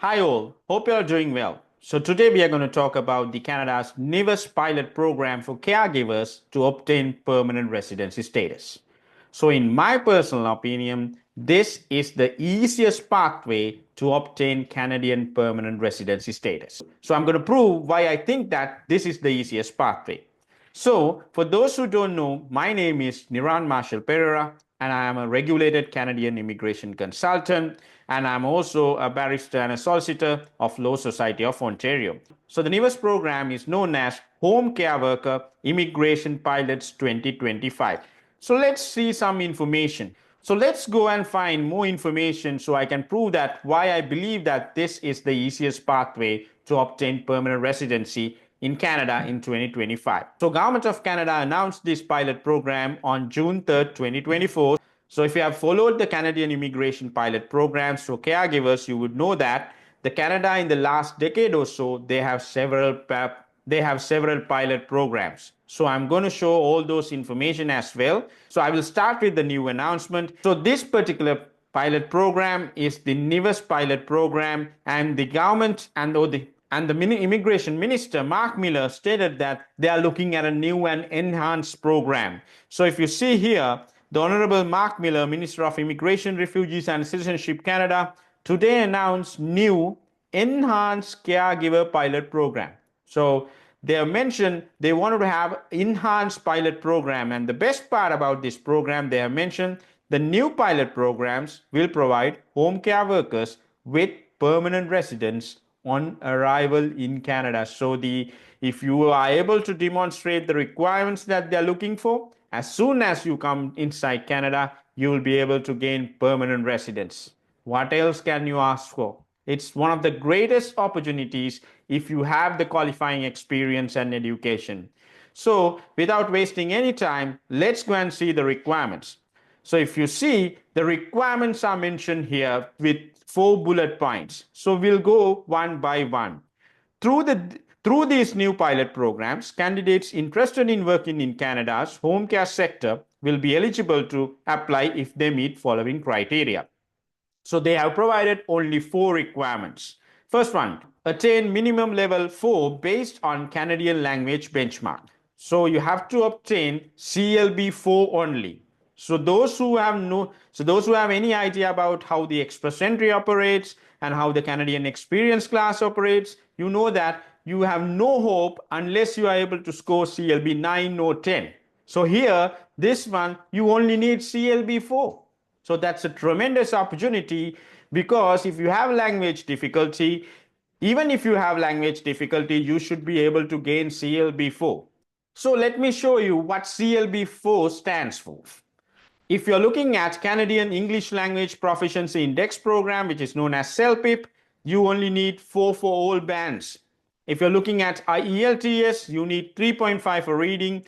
Hi all, hope you are doing well. So today we are going to talk about the Canada's newest pilot program for caregivers to obtain permanent residency status. So in my personal opinion, this is the easiest pathway to obtain Canadian permanent residency status. So I'm going to prove why I think that this is the easiest pathway. So, for those who don't know, my name is Niran Marshall Perera, and I am a regulated Canadian immigration consultant, and I'm also a barrister and a solicitor of Law Society of Ontario. So, the newest program is known as Home Care Worker Immigration Pilots 2025. So, let's see some information. So, let's go and find more information so I can prove that why I believe that this is the easiest pathway to obtain permanent residency in Canada in 2025. So Government of Canada announced this pilot program on June 3rd, 2024. So if you have followed the Canadian immigration pilot programs for caregivers, you would know that the Canada in the last decade or so, they have several pilot programs. So I'm going to show all those information as well. So I will start with the new announcement. So this particular pilot program is the newest pilot program, and the government and the immigration minister, Mark Miller, stated that they are looking at a new and enhanced program. So if you see here, the Honorable Mark Miller, Minister of Immigration, Refugees and Citizenship Canada, today announced new enhanced caregiver pilot program. So they have mentioned they wanted to have enhanced pilot program, and the best part about this program, they have mentioned the new pilot programs will provide home care workers with permanent residence on arrival in Canada. So if you are able to demonstrate the requirements that they're looking for, as soon as you come inside Canada, you will be able to gain permanent residence. What else can you ask for? It's one of the greatest opportunities if you have the qualifying experience and education. So without wasting any time, let's go and see the requirements. So if you see, the requirements are mentioned here with 4 bullet points. So we'll go one by one. Through these new pilot programs, candidates interested in working in Canada's home care sector will be eligible to apply if they meet following criteria. So they have provided only 4 requirements. First one, attain minimum level 4 based on Canadian language benchmark. So you have to obtain CLB 4 only. So those who have any idea about how the express entry operates and how the Canadian experience class operates, you know that you have no hope unless you are able to score CLB 9 or 10. So here, this one, you only need CLB 4. So that's a tremendous opportunity, because if you have language difficulty, even if you have language difficulty, you should be able to gain CLB 4. So let me show you what CLB 4 stands for. If you're looking at Canadian English Language Proficiency Index program, which is known as CELPIP, you only need 4 for all bands. If you're looking at IELTS, you need 3.5 for reading,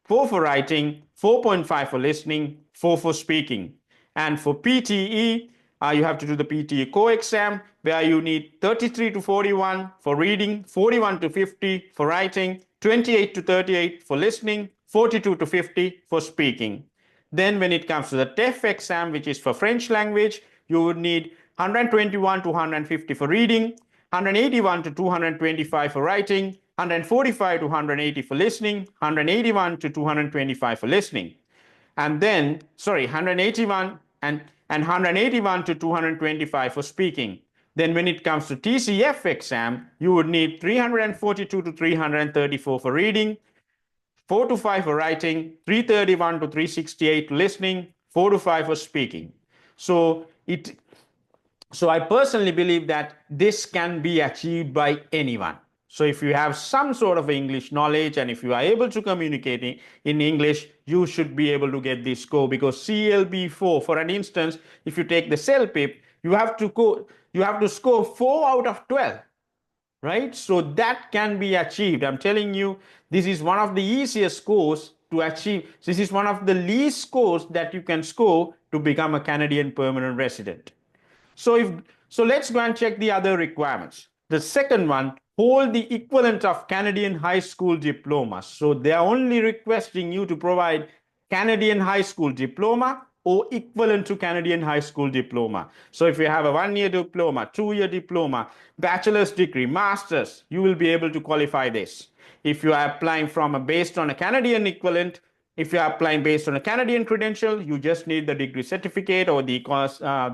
4 for writing, 4.5 for listening, 4 for speaking. And for PTE, you have to do the PTE co-exam, where you need 33 to 41 for reading, 41 to 50 for writing, 28 to 38 for listening, 42 to 50 for speaking. Then when it comes to the TEF exam, which is for French language, you would need 121 to 150 for reading, 181 to 225 for writing, 145 to 180 for listening, 181 to 225 for listening. And then, 181 and 181 to 225 for speaking. Then when it comes to TCF exam, you would need 342 to 334 for reading, 4 to 5 for writing, 331 to 368 listening, 4 to 5 for speaking. So I personally believe that this can be achieved by anyone. So if you have some sort of English knowledge and if you are able to communicate in English, you should be able to get this score, because CLB 4, for an instance, if you take the CELPIP, you have to score 4 out of 12. Right? So that can be achieved. I'm telling you, this is one of the easiest scores to achieve. This is one of the least scores that you can score to become a Canadian permanent resident. So let's go and check the other requirements. The second one, hold the equivalent of Canadian high school diploma. So they are only requesting you to provide Canadian high school diploma or equivalent to Canadian high school diploma. So if you have a 1-year diploma, 2-year diploma, bachelor's degree, master's, you will be able to qualify this. If you are applying based on a Canadian equivalent, if you are applying based on a Canadian credential, you just need the degree certificate or the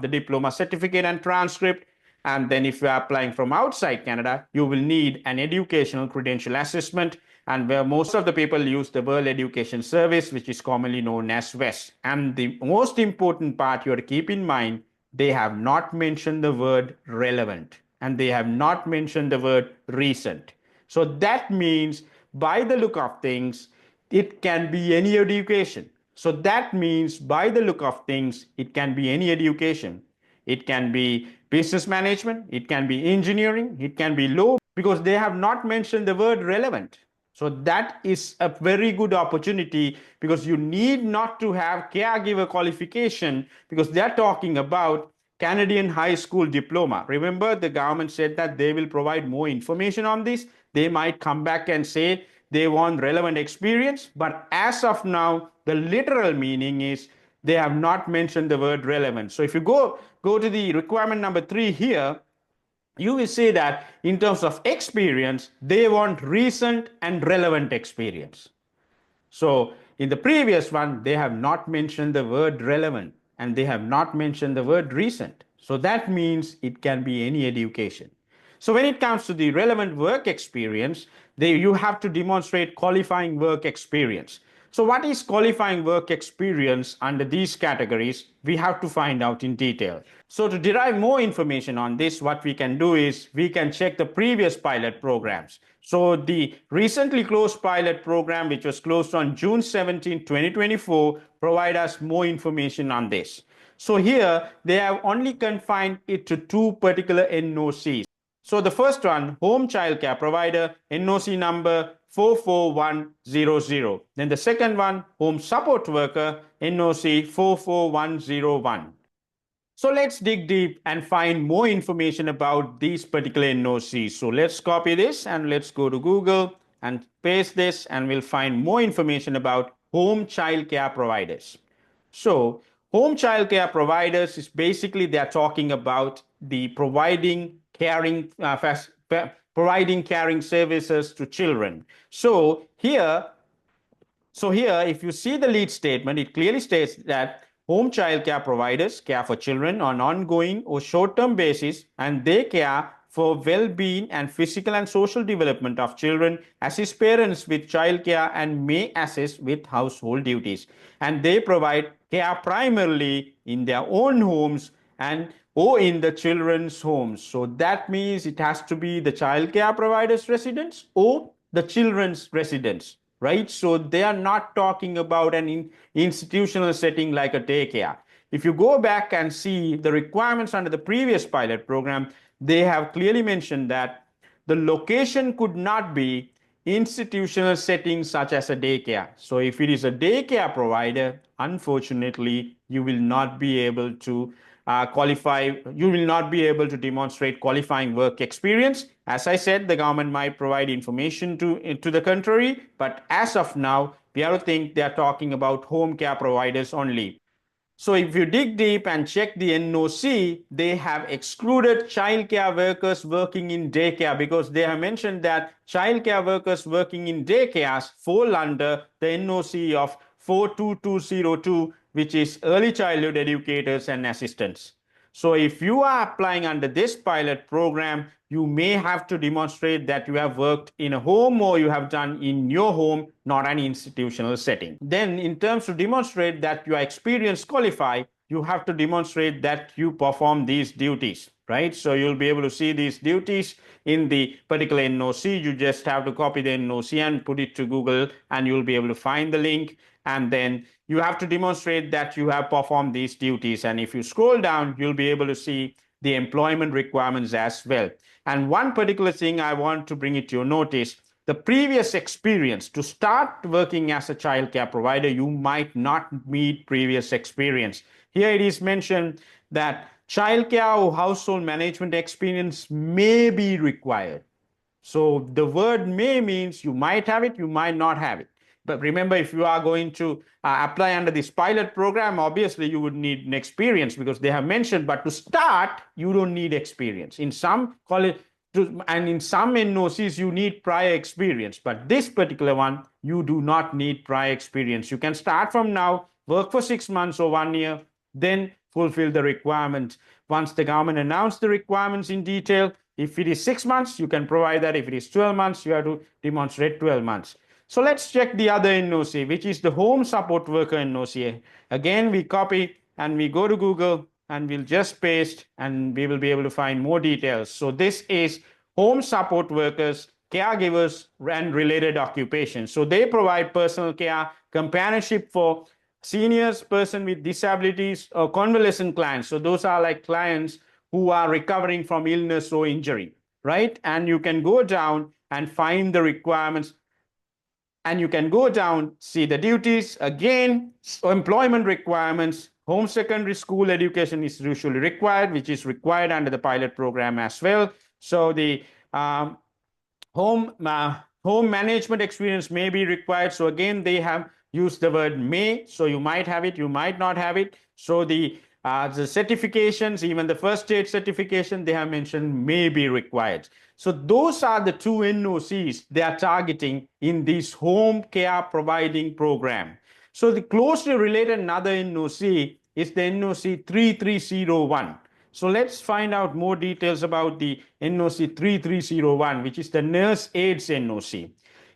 diploma certificate and transcript. And then if you are applying from outside Canada, you will need an educational credential assessment, and where most of the people use the World Education Service, which is commonly known as WES. And the most important part you have to keep in mind, they have not mentioned the word relevant and they have not mentioned the word recent. So that means by the look of things, it can be any education. So that means by the look of things, it can be any education. It can be business management, it can be engineering, it can be law, because they have not mentioned the word relevant. So that is a very good opportunity, because you need not to have caregiver qualification, because they're talking about Canadian high school diploma. Remember, the government said that they will provide more information on this. They might come back and say they want relevant experience, but as of now, the literal meaning is they have not mentioned the word relevant. So if you go to the requirement number 3 here, you will see that in terms of experience, they want recent and relevant experience. So in the previous one, they have not mentioned the word relevant and they have not mentioned the word recent. So that means it can be any education. So when it comes to the relevant work experience, you have to demonstrate qualifying work experience. So what is qualifying work experience under these categories? We have to find out in detail. So to derive more information on this, what we can do is we can check the previous pilot programs. So the recently closed pilot program, which was closed on June 17, 2024, provide us more information on this. So here they have only confined it to 2 particular NOCs. So the first one, home child care provider, NOC number 44100. Then the second one, home support worker, NOC 44101. So let's dig deep and find more information about these particular NOCs. So let's copy this and let's go to Google and paste this, and we'll find more information about home child care providers. So home child care providers is basically they're talking about the providing caring services to children. So here, if you see the lead statement, it clearly states that home child care providers care for children on ongoing or short-term basis, and they care for well-being and physical and social development of children, assist parents with child care, and may assist with household duties. And they provide care primarily in their own homes or in the children's homes. So that means it has to be the child care providers' residence or the children's residence, right? So they are not talking about an institutional setting like a daycare. If you go back and see the requirements under the previous pilot program, they have clearly mentioned that the location could not be institutional settings such as a daycare. So if it is a daycare provider, unfortunately, you will not be able to you will not be able to demonstrate qualifying work experience. As I said, the government might provide information to the contrary, but as of now, we have to think they are talking about home care providers only. So if you dig deep and check the NOC, they have excluded child care workers working in daycare, because they have mentioned that child care workers working in daycares fall under the NOC of 42202, which is early childhood educators and assistants. So if you are applying under this pilot program, you may have to demonstrate that you have worked in a home or you have done in your home, not an institutional setting. Then in terms to demonstrate that your experience qualify, you have to demonstrate that you perform these duties, right? So you'll be able to see these duties in the particular NOC. You just have to copy the NOC and put it to Google, and you'll be able to find the link. And then you have to demonstrate that you have performed these duties. And if you scroll down, you'll be able to see the employment requirements as well. And one particular thing I want to bring it to your notice, the previous experience. To start working as a child care provider, you might not meet previous experience. Here it is mentioned that child care or household management experience may be required. So the word may means you might have it, you might not have it. But remember, if you are going to apply under this pilot program, obviously you would need an experience because they have mentioned, but to start, you don't need experience. In some college, and in some NOCs, you need prior experience. But this particular one, you do not need prior experience. You can start from now, work for 6 months or 1 year, then fulfill the requirement. Once the government announced the requirements in detail, if it is 6 months, you can provide that. If it is 12 months, you have to demonstrate 12 months. So let's check the other NOC, which is the home support worker NOC. Again, we copy and we go to Google and we'll just paste and we will be able to find more details. So this is home support workers, caregivers, and related occupations. So they provide personal care, companionship for seniors, person with disabilities, or convalescent clients. So those are like clients who are recovering from illness or injury, right? And you can go down and find the requirements. And you can go down, see the duties, again, employment requirements, home secondary school education is usually required, which is required under the pilot program as well. So the home management experience may be required. So again, they have used the word may, so you might have it, you might not have it. So the certifications, even the first aid certification, they have mentioned may be required. So those are the two NOCs they are targeting in this home care providing program. So the closely related another NOC is the NOC 3301. So let's find out more details about the NOC 3301, which is the nurse aides NOC.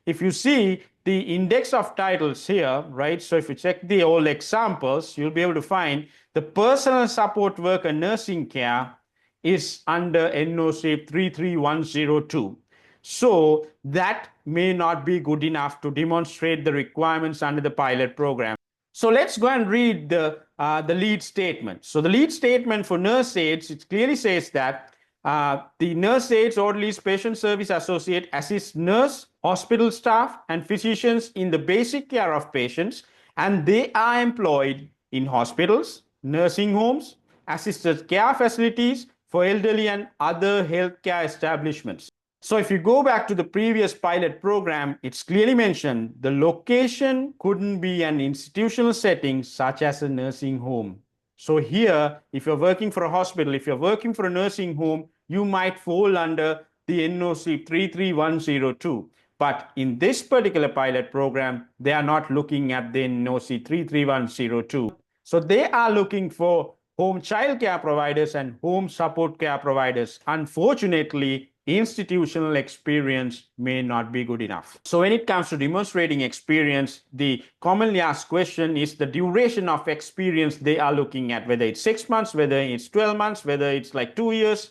If you see the index of titles here, right? So if you check the old examples, you'll be able to find the personal support worker nursing care is under NOC 33102. So that may not be good enough to demonstrate the requirements under the pilot program. So let's go and read the lead statement. So the lead statement for nurse aides, it clearly says that the nurse aides, orderlies, patient service associate assist nurse, hospital staff, and physicians in the basic care of patients, and they are employed in hospitals, nursing homes, assisted care facilities for elderly and other healthcare establishments. So if you go back to the previous pilot program, it's clearly mentioned the location couldn't be an institutional setting such as a nursing home. So here, if you're working for a hospital, if you're working for a nursing home, you might fall under the NOC 33102. But in this particular pilot program, they are not looking at the NOC 33102. So they are looking for home child care providers and home support care providers. Unfortunately, institutional experience may not be good enough. So when it comes to demonstrating experience, the commonly asked question is the duration of experience they are looking at, whether it's 6 months, whether it's 12 months, whether it's like 2 years.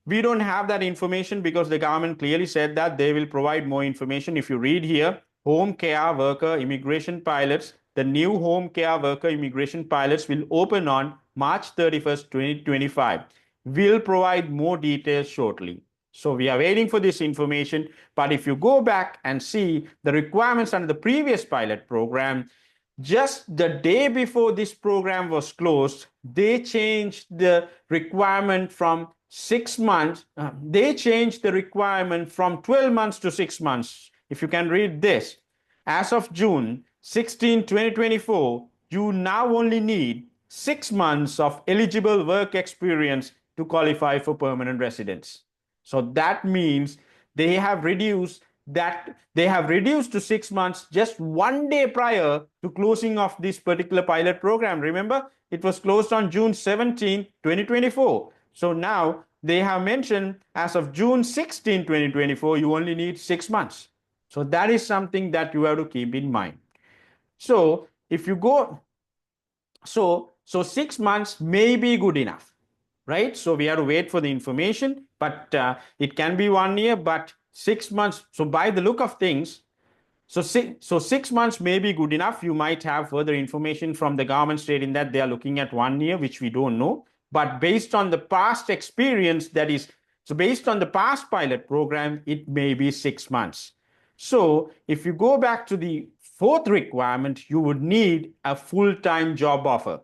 We don't have that information because the government clearly said that they will provide more information. If you read here, home care worker immigration pilots, the new home care worker immigration pilots will open on March 31st, 2025. We'll provide more details shortly. So we are waiting for this information. But if you go back and see the requirements under the previous pilot program, just the day before this program was closed, they changed the requirement from 6 months. They changed the requirement from 12 months to 6 months. If you can read this, as of June 16, 2024, you now only need 6 months of eligible work experience to qualify for permanent residence. So that means they have reduced to 6 months just 1 day prior to closing of this particular pilot program. Remember, it was closed on June 17, 2024. So now they have mentioned as of June 16, 2024, you only need 6 months. So that is something that you have to keep in mind. So if you go, so 6 months may be good enough, right? So we have to wait for the information, but it can be 1 year, but 6 months. So by the look of things, so 6 months may be good enough. You might have further information from the government stating that they are looking at 1 year, which we don't know. But based on the past experience, so based on the past pilot program, it may be 6 months. So if you go back to the fourth requirement, you would need a full-time job offer.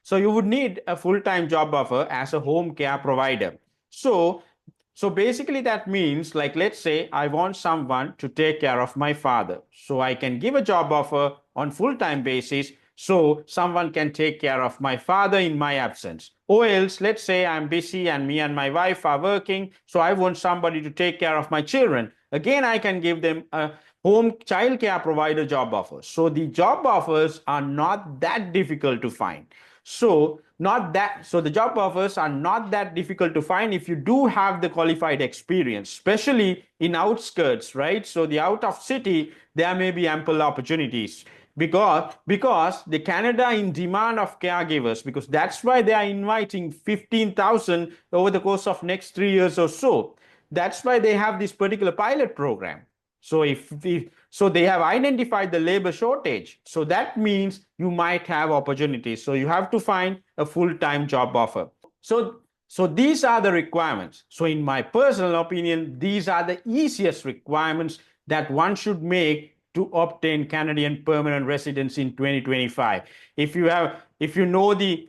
So you would need a full-time job offer as a home care provider. So So basically that means, like, let's say I want someone to take care of my father. So I can give a job offer on full-time basis so someone can take care of my father in my absence. Or else, let's say I'm busy and me and my wife are working, so I want somebody to take care of my children. Again, I can give them a home child care provider job offers. So the job offers are not that difficult to find. So the job offers are not that difficult to find if you do have the qualified experience, especially in outskirts, right? So the out of city, there may be ample opportunities because the Canada in demand of caregivers, because that's why they are inviting 15,000 over the course of next 3 years or so. That's why they have this particular pilot program. So they have identified the labor shortage. So that means you might have opportunities. So you have to find a full-time job offer. So these are the requirements. So in my personal opinion, these are the easiest requirements that one should make to obtain Canadian permanent residence in 2025. If you know the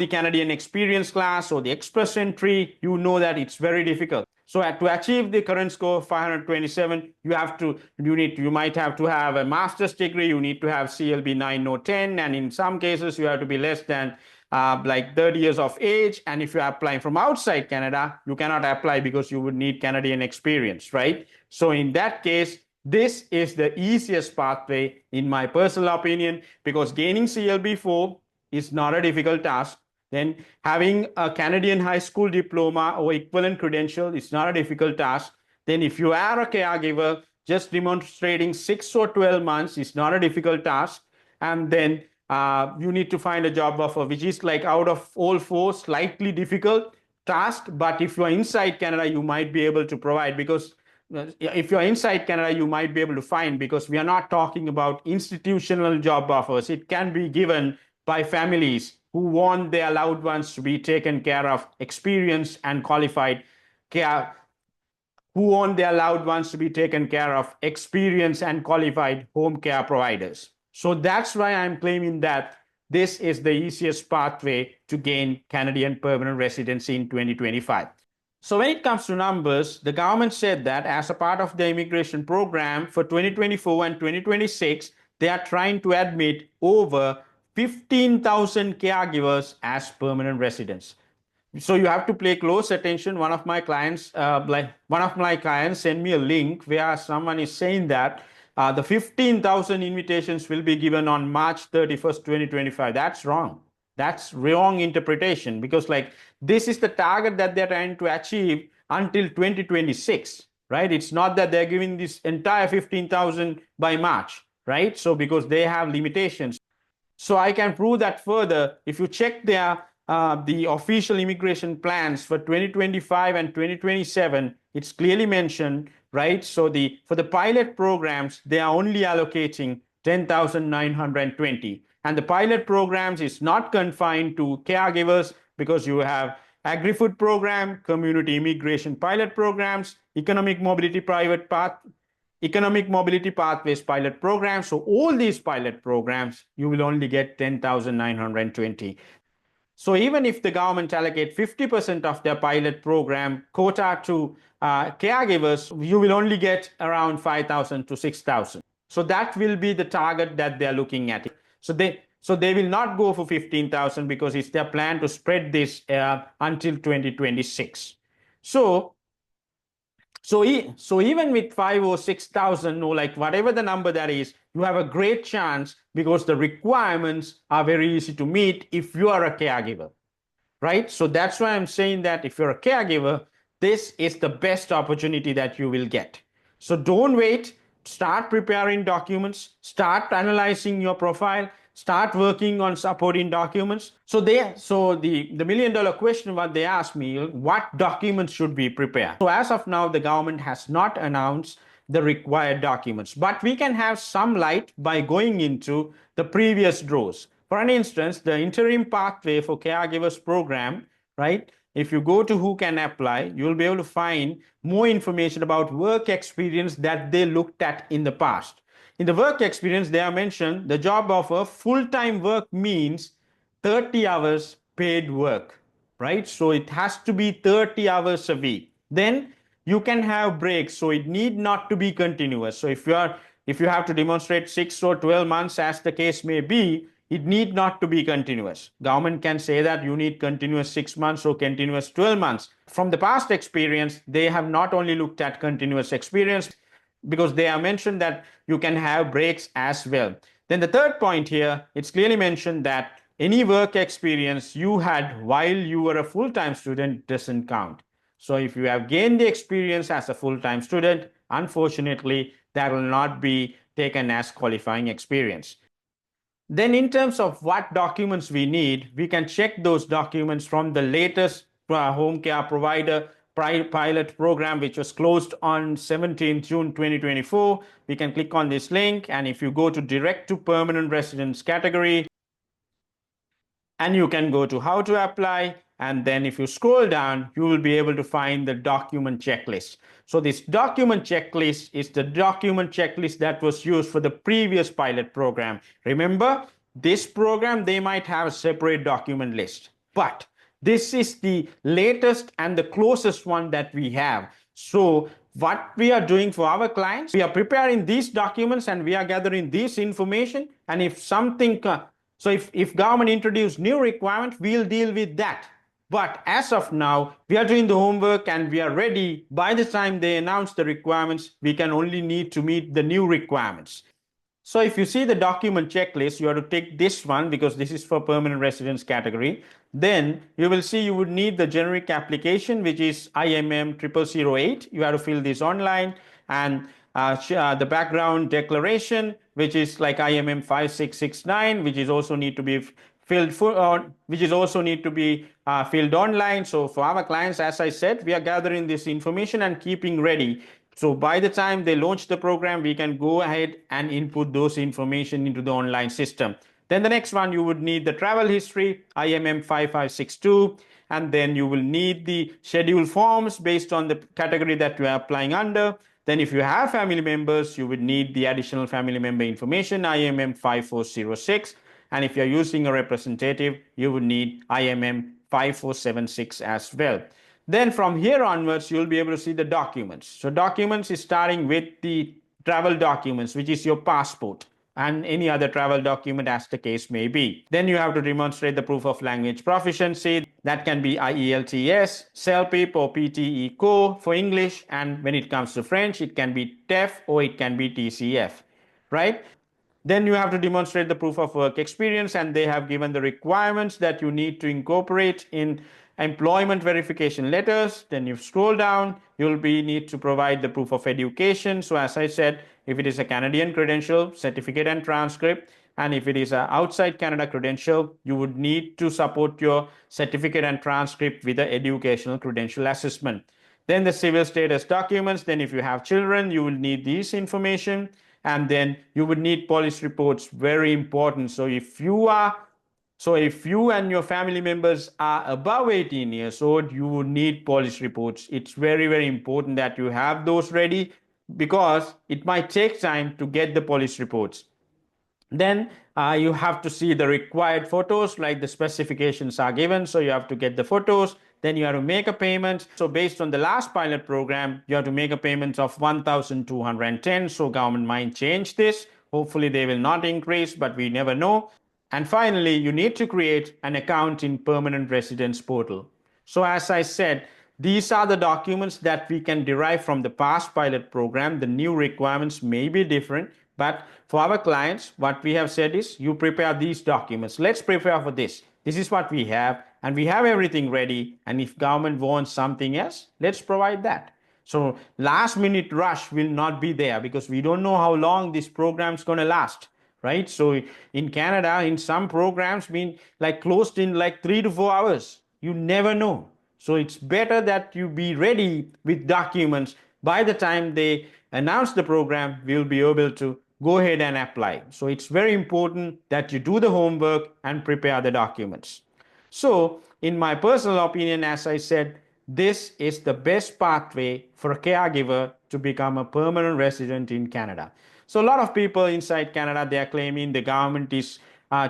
Canadian experience class or the express entry, you know that it's very difficult. So to achieve the current score of 527, you might have to have a master's degree, you need to have CLB 9 or 10, and in some cases you have to be less than like 30 years of age. And if you're applying from outside Canada, you cannot apply because you would need Canadian experience, right? So in that case, this is the easiest pathway in my personal opinion, because gaining CLB 4 is not a difficult task. Then having a Canadian high school diploma or equivalent credential is not a difficult task. Then if you are a caregiver, just demonstrating 6 or 12 months is not a difficult task. And then you need to find a job offer, which is like out of all four, slightly difficult task. But if you're inside Canada, you might be able to provide, because if you're inside Canada, you might be able to find, because we are not talking about institutional job offers. It can be given by families who want their loved ones to be taken care of, experienced and qualified care, who want their loved ones to be taken care of, experienced and qualified home care providers. So that's why I'm claiming that this is the easiest pathway to gain Canadian permanent residency in 2025. So when it comes to numbers, the government said that as a part of the immigration program for 2024 and 2026, they are trying to admit over 15,000 caregivers as permanent residents. So you have to pay close attention. One of my clients sent me a link where someone is saying that the 15,000 invitations will be given on March 31st, 2025. That's wrong. That's wrong interpretation, because like this is the target that they're trying to achieve until 2026, right? It's not that they're giving this entire 15,000 by March, right? So because they have limitations. So I can prove that further. If you check the official immigration plans for 2025 and 2027, it's clearly mentioned, right? So for the pilot programs, they are only allocating 10,920. And the pilot programs is not confined to caregivers, because you have agri-food program, community immigration pilot programs, economic mobility pathways pilot programs. So all these pilot programs, you will only get 10,920. So even if the government allocate 50% of their pilot program quota to caregivers, you will only get around 5,000 to 6,000. So that will be the target that they're looking at. So they will not go for 15,000, because it's their plan to spread this until 2026. So even with 5 or 6,000, or like whatever the number that is, you have a great chance, because the requirements are very easy to meet if you are a caregiver, right? So that's why I'm saying that if you're a caregiver, this is the best opportunity that you will get. So don't wait. Start preparing documents, start analyzing your profile, start working on supporting documents. So the $1 million question, what they asked me, what documents should we prepare? So as of now, the government has not announced the required documents, but we can have some light by going into the previous draws. For an instance, the interim pathway for caregivers program, right? If you go to who can apply, you'll be able to find more information about work experience that they looked at in the past. In the work experience, they are mentioned the job offer full-time work means 30 hours paid work, right? So it has to be 30 hours a week. then you can have breaks. So it need not to be continuous. So if you have to demonstrate 6 or 12 months, as the case may be, it need not to be continuous. Government can say that you need continuous 6 months or continuous 12 months. From the past experience, they have not only looked at continuous experience, because they have mentioned that you can have breaks as well. Then the third point here, it's clearly mentioned that any work experience you had while you were a full-time student doesn't count. So if you have gained the experience as a full-time student, unfortunately, that will not be taken as qualifying experience. Then in terms of what documents we need, we can check those documents from the latest home care provider pilot program, which was closed on 17th June 2024. We can click on this link, and if you go to direct to permanent residence category, and you can go to how to apply, and then if you scroll down, you will be able to find the document checklist. So this document checklist is the document checklist that was used for the previous pilot program. Remember, this program, they might have a separate document list, but this is the latest and the closest one that we have. So what we are doing for our clients, we are preparing these documents and we are gathering this information. And if something, so if government introduce new requirement, we'll deal with that. But as of now, we are doing the homework and we are ready. By the time they announce the requirements, we can only need to meet the new requirements. So if you see the document checklist, you have to take this one because this is for permanent residence category. Then you will see you would need the generic application, which is IMM 0008. You have to fill this online, and the background declaration, which is like IMM 5669, which is also need to be filled online. So for our clients, as I said, we are gathering this information and keeping ready. So by the time they launch the program, we can go ahead and input those information into the online system. Then the next one, you would need the travel history, IMM 5562, and then you will need the schedule forms based on the category that you are applying under. Then if you have family members, you would need the additional family member information, IMM 5406. And if you're using a representative, you would need IMM 5476 as well. Then from here onwards, you'll be able to see the documents. So documents is starting with the travel documents, which is your passport and any other travel document as the case may be. Then you have to demonstrate the proof of language proficiency. That can be IELTS, CELPIP or PTE Co for English. And when it comes to French, it can be TEF or it can be TCF, right? Then you have to demonstrate the proof of work experience, and they have given the requirements that you need to incorporate in employment verification letters. Then you scroll down, you'll need to provide the proof of education. So as I said, if it is a Canadian credential, certificate and transcript, and if it is an outside Canada credential, you would need to support your certificate and transcript with the educational credential assessment. Then the civil status documents. Then if you have children, you will need this information. And then you would need police reports, very important. So if you and your family members are above 18 years old, you would need police reports. It's very, very important that you have those ready because it might take time to get the police reports. Then you have to see the required photos, like the specifications are given. So you have to get the photos. Then you have to make a payment. So based on the last pilot program, you have to make a payment of 1,210. So government might change this. Hopefully they will not increase, but we never know. And finally, you need to create an account in Permanent Residence Portal. So as I said, these are the documents that we can derive from the past pilot program. The new requirements may be different, but for our clients, what we have said is you prepare these documents. Let's prepare for this. This is what we have, and we have everything ready. And if government wants something else, let's provide that. So last minute rush will not be there because we don't know how long this program is going to last, right? So in Canada, in some programs being like closed in like 3 to 4 hours, you never know. So it's better that you be ready with documents. By the time they announce the program, we'll be able to go ahead and apply. So it's very important that you do the homework and prepare the documents. So in my personal opinion, as I said, this is the best pathway for a caregiver to become a permanent resident in Canada. So a lot of people inside Canada, they are claiming the government is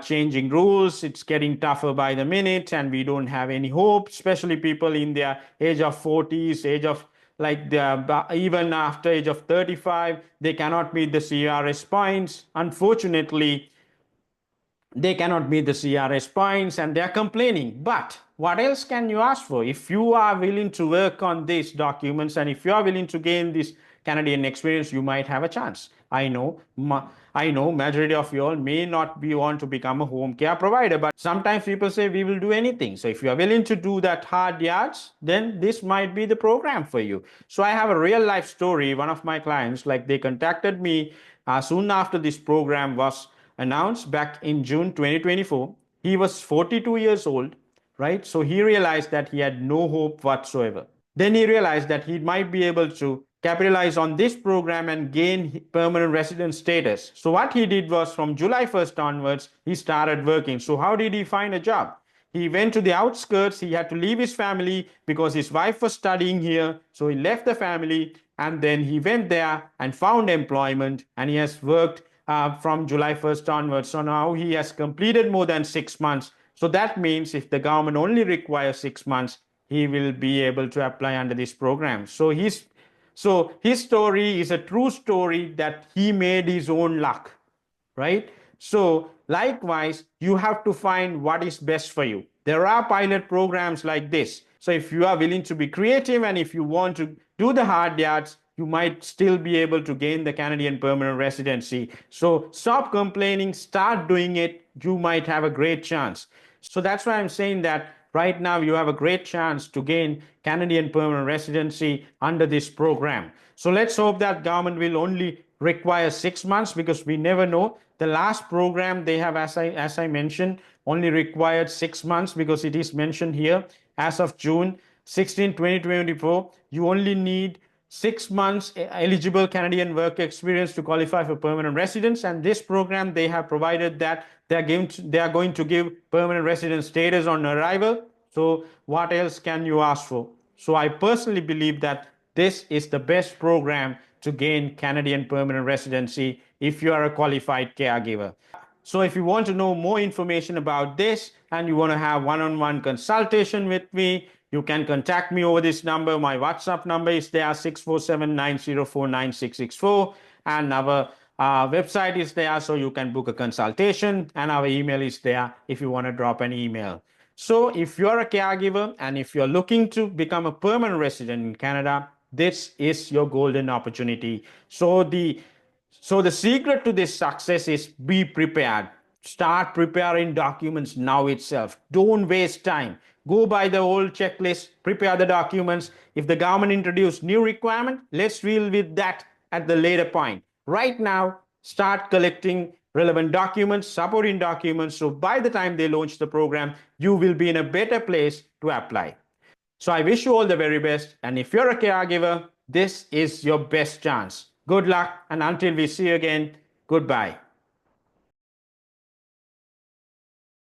changing rules. It's getting tougher by the minute and we don't have any hope, especially people in their age of 40s, age of like even after age of 35, they cannot meet the CRS points. Unfortunately, they cannot meet the CRS points and they're complaining. But what else can you ask for? If you are willing to work on these documents and if you are willing to gain this Canadian experience, you might have a chance. I know majority of you all may not be want to become a home care provider, but sometimes people say we will do anything. So if you are willing to do that hard yards, then this might be the program for you. So I have a real life story. One of my clients, like they contacted me soon after this program was announced back in June 2024. He was 42 years old, right? So he realized that he had no hope whatsoever. Then he realized that he might be able to capitalize on this program and gain permanent resident status. So what he did was from July 1st onwards, he started working. So how did he find a job? He went to the outskirts. He had to leave his family because his wife was studying here. So he left the family and then he went there and found employment, and he has worked from July 1st onwards. So now he has completed more than 6 months. So that means if the government only requires 6 months, he will be able to apply under this program. So his story is a true story that he made his own luck, right? So likewise, you have to find what is best for you. There are pilot programs like this. So if you are willing to be creative and if you want to do the hard yards, you might still be able to gain the Canadian permanent residency. So stop complaining, start doing it. You might have a great chance. So that's why I'm saying that right now you have a great chance to gain Canadian permanent residency under this program. So let's hope that government will only require 6 months, because we never know. The last program they have, as I mentioned, only required 6 months, because it is mentioned here as of June 16, 2024, you only need 6 months eligible Canadian work experience to qualify for permanent residence. And this program, they have provided that they are going to give permanent resident status on arrival. So what else can you ask for? So I personally believe that this is the best program to gain Canadian permanent residency if you are a qualified caregiver. So if you want to know more information about this and you want to have one-on-one consultation with me, you can contact me over this number. My WhatsApp number is there, 647-904-9664. And our website is there, so you can book a consultation. And our email is there if you want to drop an email. So if you're a caregiver and if you're looking to become a permanent resident in Canada, this is your golden opportunity. So the secret to this success is be prepared. Start preparing documents now itself. Don't waste time. Go by the old checklist, prepare the documents. If the government introduce new requirement, let's deal with that at the later point. Right now, start collecting relevant documents, supporting documents. So by the time they launch the program, you will be in a better place to apply. So I wish you all the very best. And if you're a caregiver, this is your best chance. Good luck. And until we see you again, goodbye.